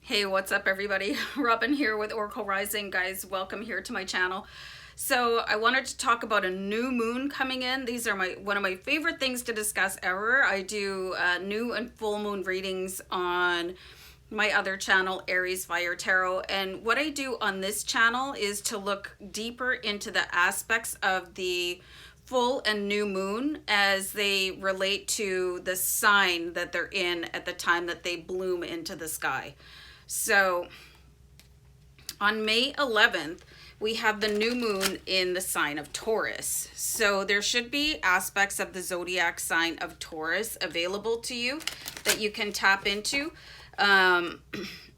Hey, what's up everybody? Robin here with Oracle Rising. Guys, welcome here to my channel. So I wanted to talk about a new moon coming in. These are one of my favorite things to discuss ever. I do new and full moon readings on my other channel, Aries Fire Tarot. And what I do on this channel is to look deeper into the aspects of the full and new moon as they relate to the sign that they're in at the time that they bloom into the sky. So on May 11th, we have the new moon in the sign of Taurus. So there should be aspects of the zodiac sign of Taurus available to you that you can tap into.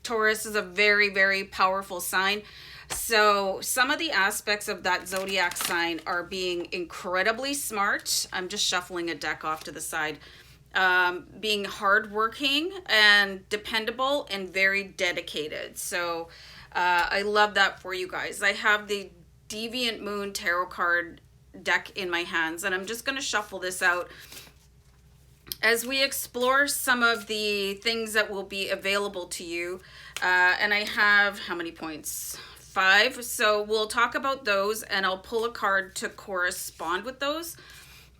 Taurus is a very, very powerful sign. So some of the aspects of that zodiac sign are being incredibly smart. I'm just shuffling a deck off to the side. Being hardworking and dependable and very dedicated. So I love that for you guys. I have the Deviant Moon Tarot card deck in my hands, and I'm just going to shuffle this out as we explore some of the things that will be available to you. And I have, how many points? 5. So we'll talk about those, and I'll pull a card to correspond with those,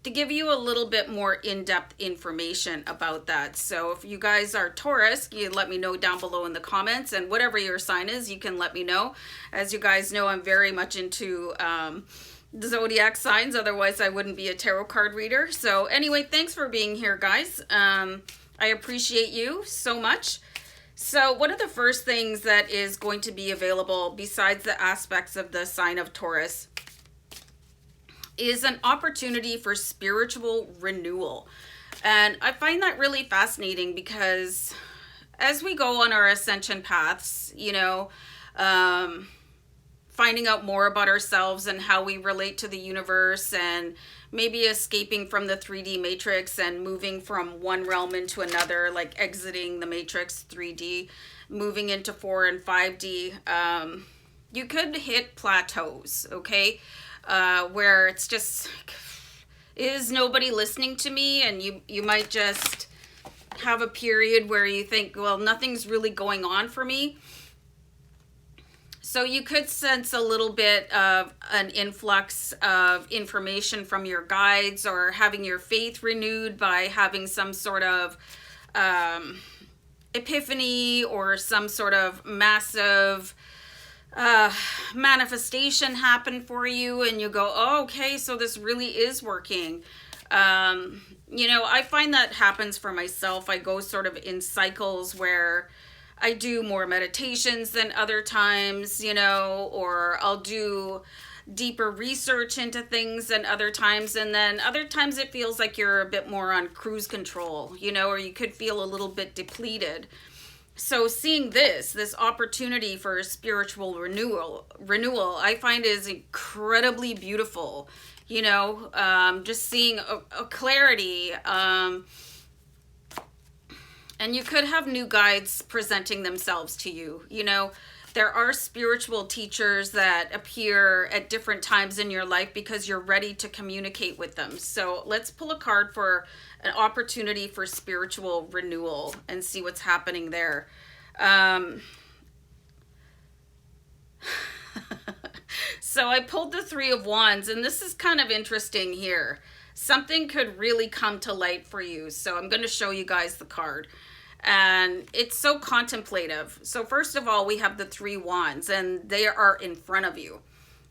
to give you a little bit more in-depth information about that. So if you guys are Taurus, you let me know down below in the comments, and whatever your sign is, you can let me know. As you guys know, I'm very much into the zodiac signs, otherwise I wouldn't be a tarot card reader. So anyway, thanks for being here, guys. I appreciate you so much. So one of the first things that is going to be available, besides the aspects of the sign of Taurus, is an opportunity for spiritual renewal. And I find that really fascinating because as we go on our ascension paths, you know, finding out more about ourselves and how we relate to the universe, and maybe escaping from the 3D matrix and moving from one realm into another, like exiting the matrix 3D, moving into 4 and 5D, you could hit plateaus, okay? Where it's just like, is nobody listening to me? And you might just have a period where you think, well, nothing's really going on for me. So you could sense a little bit of an influx of information from your guides, or having your faith renewed by having some sort of epiphany or some sort of massive manifestation happen for you, and you go, oh, okay, so this really is working. You know, I find that happens for myself. I go sort of in cycles where I do more meditations than other times, you know, or I'll do deeper research into things than other times, and then other times it feels like you're a bit more on cruise control, you know, or you could feel a little bit depleted. So seeing this opportunity for spiritual renewal, I find is incredibly beautiful. You know, just seeing a clarity. And you could have new guides presenting themselves to you. You know, there are spiritual teachers that appear at different times in your life because you're ready to communicate with them. So let's pull a card for an opportunity for spiritual renewal and see what's happening there. So I pulled the 3 of Wands, and this is kind of interesting here. Something could really come to light for you. So I'm going to show you guys the card. And it's so contemplative. So first of all, we have the 3 Wands, and they are in front of you.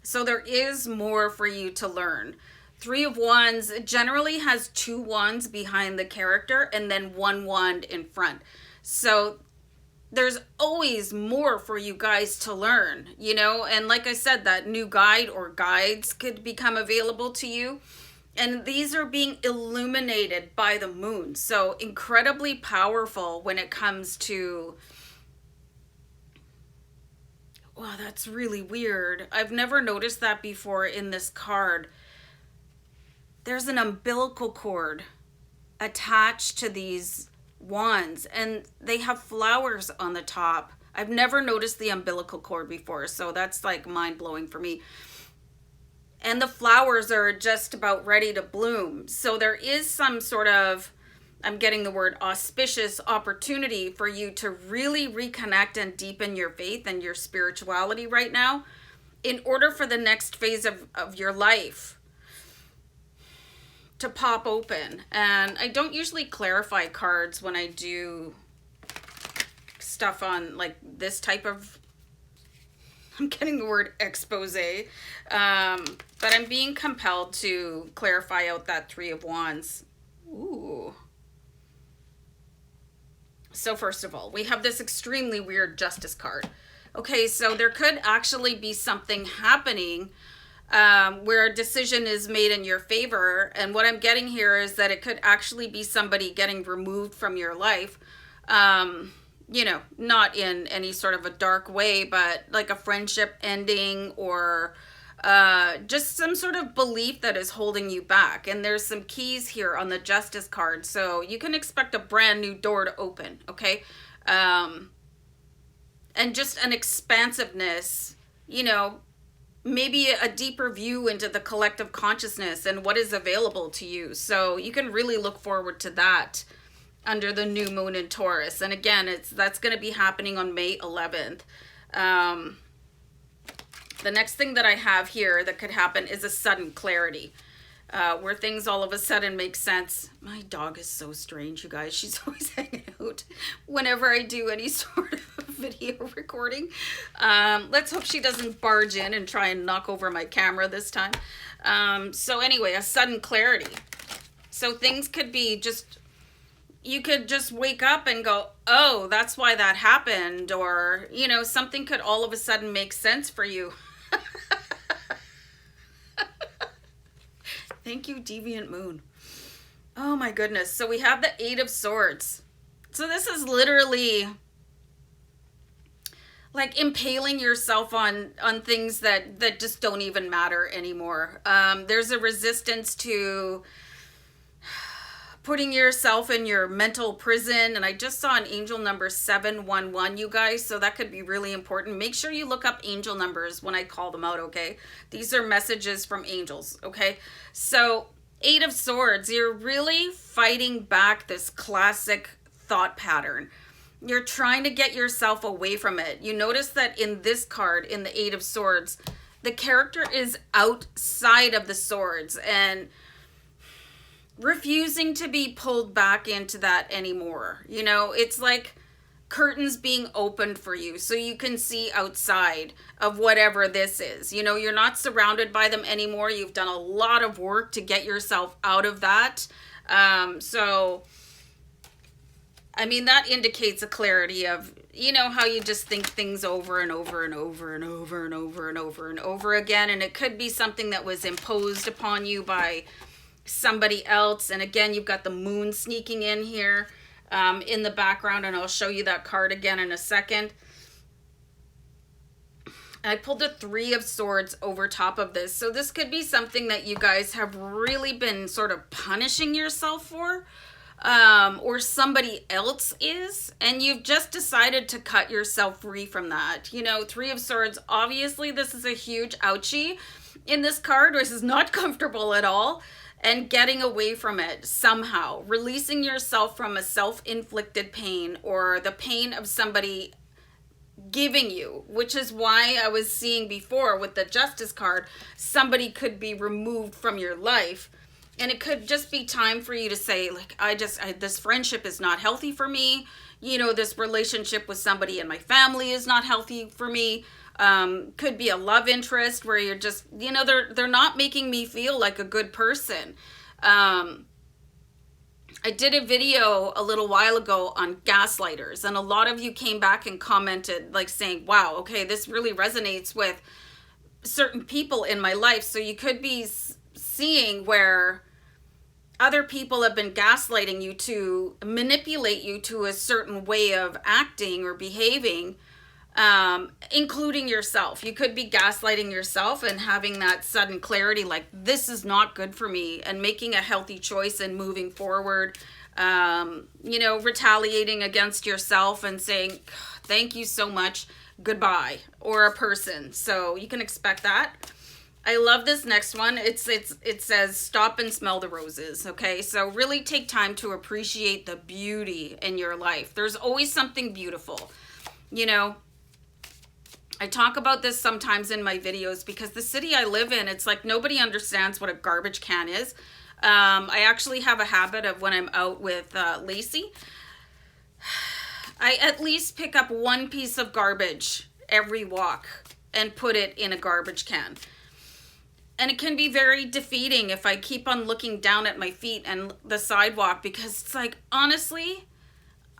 So there is more for you to learn. 3 of Wands generally has 2 wands behind the character and then 1 wand in front. So there's always more for you guys to learn, you know, and like I said, that new guide or guides could become available to you. And these are being illuminated by the moon. So incredibly powerful when it comes to, wow, that's really weird. I've never noticed that before in this card. There's an umbilical cord attached to these wands, and they have flowers on the top. I've never noticed the umbilical cord before, so that's like mind-blowing for me. And the flowers are just about ready to bloom. So there is some sort of I'm getting the word auspicious opportunity for you to really reconnect and deepen your faith and your spirituality right now in order for the next phase of your life to pop open. And I don't usually clarify cards when I do stuff on like this type of, I'm getting the word expose, but I'm being compelled to clarify out that Three of Wands. Ooh. So first of all, we have this extremely weird Justice card. Okay, so there could actually be something happening where a decision is made in your favor. And what I'm getting here is that it could actually be somebody getting removed from your life. You know, not in any sort of a dark way, but like a friendship ending or just some sort of belief that is holding you back. And there's some keys here on the Justice card. So you can expect a brand new door to open, okay? And just an expansiveness, you know, maybe a deeper view into the collective consciousness and what is available to you. So you can really look forward to that under the new moon in Taurus. And again, that's going to be happening on May 11th. The next thing that I have here that could happen is a sudden clarity, where things all of a sudden make sense. My dog is so strange, you guys. She's always hanging out whenever I do any sort of video recording. Let's hope she doesn't barge in and try and knock over my camera this time. So anyway, a sudden clarity. So things could be just, you could just wake up and go, oh, that's why that happened. Or, you know, something could all of a sudden make sense for you. Thank you, Deviant Moon. Oh my goodness. So we have the Eight of Swords. So this is literally like impaling yourself on things that just don't even matter anymore. There's a resistance to putting yourself in your mental prison. And I just saw an angel number 711, you guys. So that could be really important. Make sure you look up angel numbers when I call them out, okay? These are messages from angels, okay? So Eight of Swords, you're really fighting back this classic thought pattern. You're trying to get yourself away from it. You notice that in this card, in the Eight of Swords, the character is outside of the swords and refusing to be pulled back into that anymore. You know, it's like curtains being opened for you so you can see outside of whatever this is. You know, you're not surrounded by them anymore. You've done a lot of work to get yourself out of that. So, I mean, that indicates a clarity of, you know, how you just think things over and over and over and over and over and over and over again. And it could be something that was imposed upon you by somebody else. And again, you've got the moon sneaking in here in the background, and I'll show you that card again in a second. I pulled a Three of Swords over top of this. So this could be something that you guys have really been sort of punishing yourself for, or somebody else is, and you've just decided to cut yourself free from that. You know, Three of Swords, obviously this is a huge ouchie in this card. This is not comfortable at all. And getting away from it somehow, releasing yourself from a self-inflicted pain or the pain of somebody giving you, which is why I was seeing before with the Justice card, somebody could be removed from your life. And it could just be time for you to say, like, this friendship is not healthy for me. You know, this relationship with somebody in my family is not healthy for me. Could be a love interest where you're just, you know, they're not making me feel like a good person. I did a video a little while ago on gaslighters, and a lot of you came back and commented like saying, wow, okay, this really resonates with certain people in my life. So you could be seeing where other people have been gaslighting you to manipulate you to a certain way of acting or behaving, including yourself. You could be gaslighting yourself and having that sudden clarity, like, this is not good for me, and making a healthy choice and moving forward, you know, retaliating against yourself and saying, thank you so much, goodbye, or a person. So you can expect that. I love this next one. It says stop and smell the roses. Okay, so really take time to appreciate the beauty in your life. There's always something beautiful. You know, I talk about this sometimes in my videos because the city I live in, it's like nobody understands what a garbage can is. I actually have a habit of when I'm out with Lacey, I at least pick up one piece of garbage every walk and put it in a garbage can. And it can be very defeating if I keep on looking down at my feet and the sidewalk, because it's like, honestly,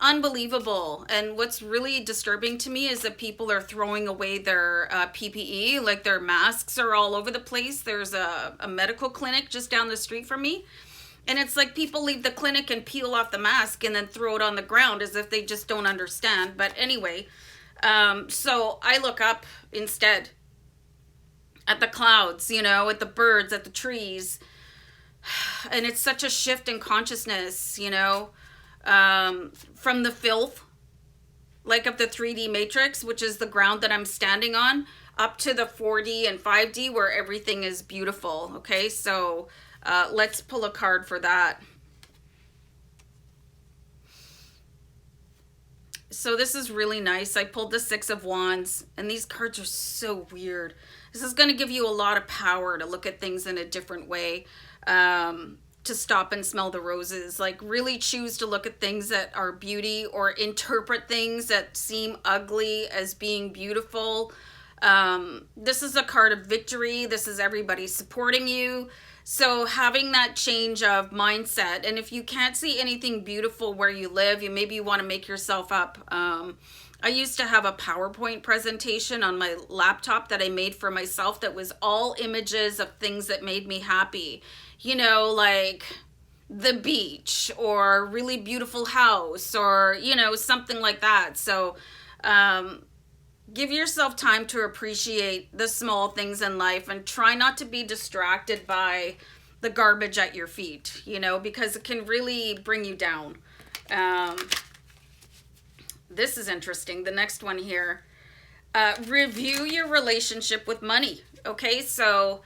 unbelievable. And what's really disturbing to me is that people are throwing away their PPE, like their masks are all over the place. There's a medical clinic just down the street from me. And it's like people leave the clinic and peel off the mask and then throw it on the ground as if they just don't understand. But anyway, so I look up instead at the clouds, you know, at the birds, at the trees. And it's such a shift in consciousness, you know, from the filth, like of the 3D matrix, which is the ground that I'm standing on, up to the 4D and 5D where everything is beautiful. Okay, so let's pull a card for that. So this is really nice. I pulled the 6 of Wands, and these cards are so weird. This is going to give you a lot of power to look at things in a different way, to stop and smell the roses. Like really choose to look at things that are beauty, or interpret things that seem ugly as being beautiful. This is a card of victory. This is everybody supporting you. So having that change of mindset, and if you can't see anything beautiful where you live, maybe you want to make yourself up. I used to have a PowerPoint presentation on my laptop that I made for myself that was all images of things that made me happy. You know, like the beach or a really beautiful house or, you know, something like that. So give yourself time to appreciate the small things in life and try not to be distracted by the garbage at your feet, you know, because it can really bring you down. This is interesting. The next one here. Review your relationship with money. Okay, so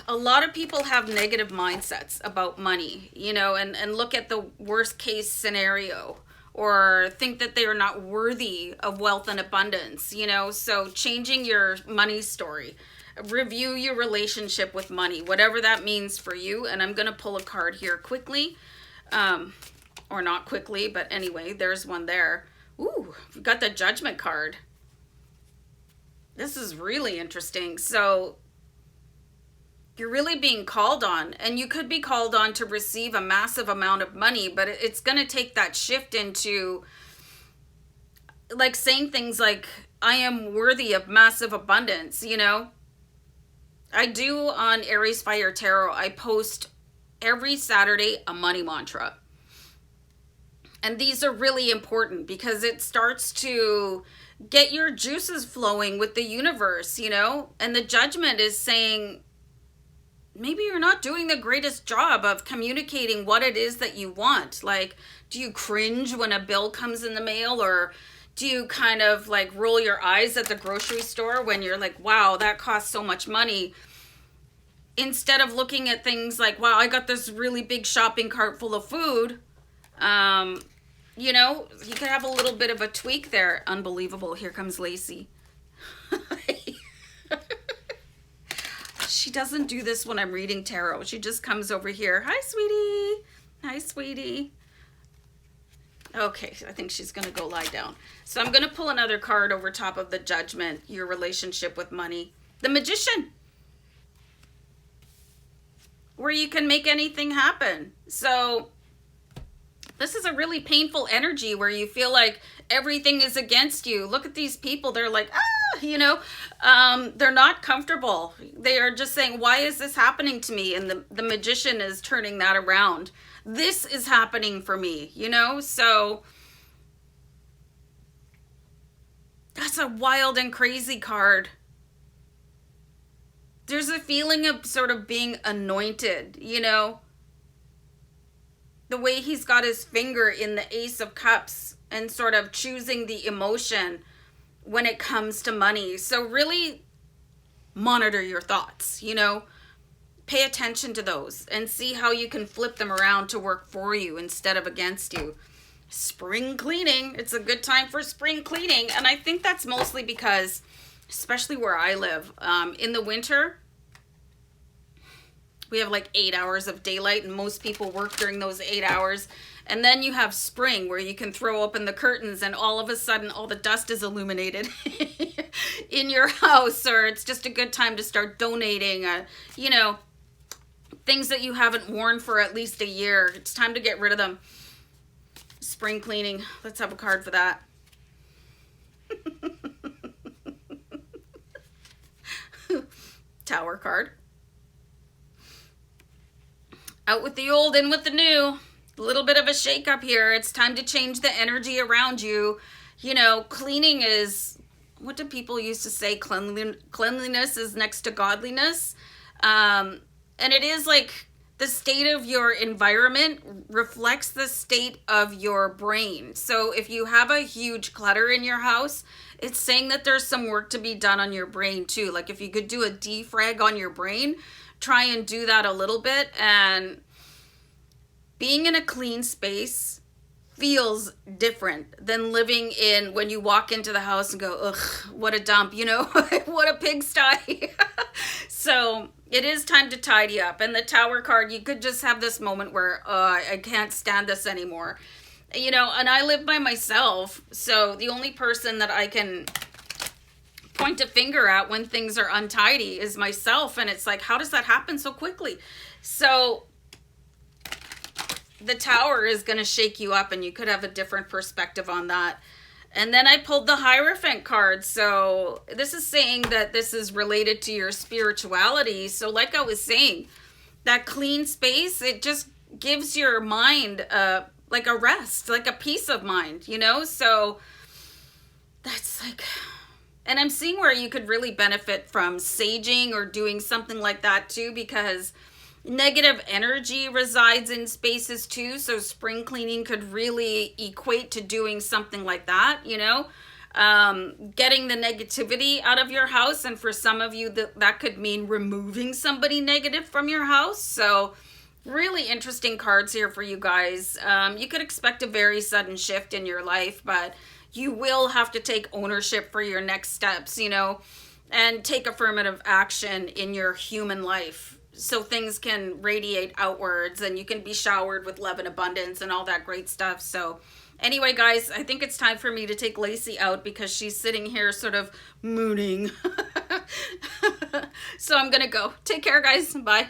a lot of people have negative mindsets about money, you know, and look at the worst case scenario, or think that they are not worthy of wealth and abundance, you know. So changing your money story. Review your relationship with money, whatever that means for you. And I'm going to pull a card here quickly. Or not quickly, but anyway, there's one there. Ooh, we've got the Judgment card. This is really interesting. So you're really being called on, and you could be called on to receive a massive amount of money, but it's going to take that shift into like saying things like, I am worthy of massive abundance, you know. I do on Aries Fire Tarot, I post every Saturday a money mantra. And these are really important because it starts to get your juices flowing with the universe, you know. And the Judgment is saying, maybe you're not doing the greatest job of communicating what it is that you want. Like, do you cringe when a bill comes in the mail? Or do you kind of like roll your eyes at the grocery store when you're like, wow, that costs so much money? Instead of looking at things like, wow, I got this really big shopping cart full of food. You know, you could have a little bit of a tweak there. Unbelievable. Here comes Lacey. She doesn't do this when I'm reading tarot. She just comes over here. Hi, sweetie. Hi, sweetie. Okay, I think she's going to go lie down. So I'm going to pull another card over top of the Judgment, your relationship with money. The Magician, where you can make anything happen. So this is a really painful energy where you feel like everything is against you. Look at these people. They're like, you know, they're not comfortable. They are just saying, why is this happening to me? And the Magician is turning that around. This is happening for me, you know? So that's a wild and crazy card. There's a feeling of sort of being anointed, you know? The way he's got his finger in the Ace of Cups and sort of choosing the emotion when it comes to money. So really monitor your thoughts, you know? Pay attention to those and see how you can flip them around to work for you instead of against you. Spring cleaning. It's a good time for spring cleaning. And I think that's mostly because, especially where I live, in the winter, we have like 8 hours of daylight and most people work during those 8 hours. And then you have spring where you can throw open the curtains and all of a sudden all the dust is illuminated in your house, or it's just a good time to start donating, you know, things that you haven't worn for at least a year. It's time to get rid of them. Spring cleaning. Let's have a card for that. Tower card. Out with the old, in with the new. A little bit of a shake up here. It's time to change the energy around you. You know, cleaning is, what do people used to say? Cleanliness is next to godliness. And it is like the state of your environment reflects the state of your brain. So if you have a huge clutter in your house, it's saying that there's some work to be done on your brain too. Like if you could do a defrag on your brain, try and do that a little bit. And being in a clean space feels different than living in when you walk into the house and go, ugh, what a dump, you know, what a pigsty. So it is time to tidy up. And the Tower card, you could just have this moment where I can't stand this anymore. You know, and I live by myself. So the only person that I can point a finger at when things are untidy is myself. And it's like, how does that happen so quickly? So the Tower is going to shake you up and you could have a different perspective on that. And then I pulled the Hierophant card. So this is saying that this is related to your spirituality. So like I was saying, that clean space, it just gives your mind like a rest, like a peace of mind, you know? So that's like, and I'm seeing where you could really benefit from saging or doing something like that too, because negative energy resides in spaces too. So spring cleaning could really equate to doing something like that, you know, getting the negativity out of your house. And for some of you that could mean removing somebody negative from your house. So really interesting cards here for you guys. You could expect a very sudden shift in your life, but you will have to take ownership for your next steps, you know, and take affirmative action in your human life. So things can radiate outwards and you can be showered with love and abundance and all that great stuff. So anyway, guys, I think it's time for me to take Lacey out because she's sitting here sort of mooning. So I'm going to go. Take care, guys. Bye.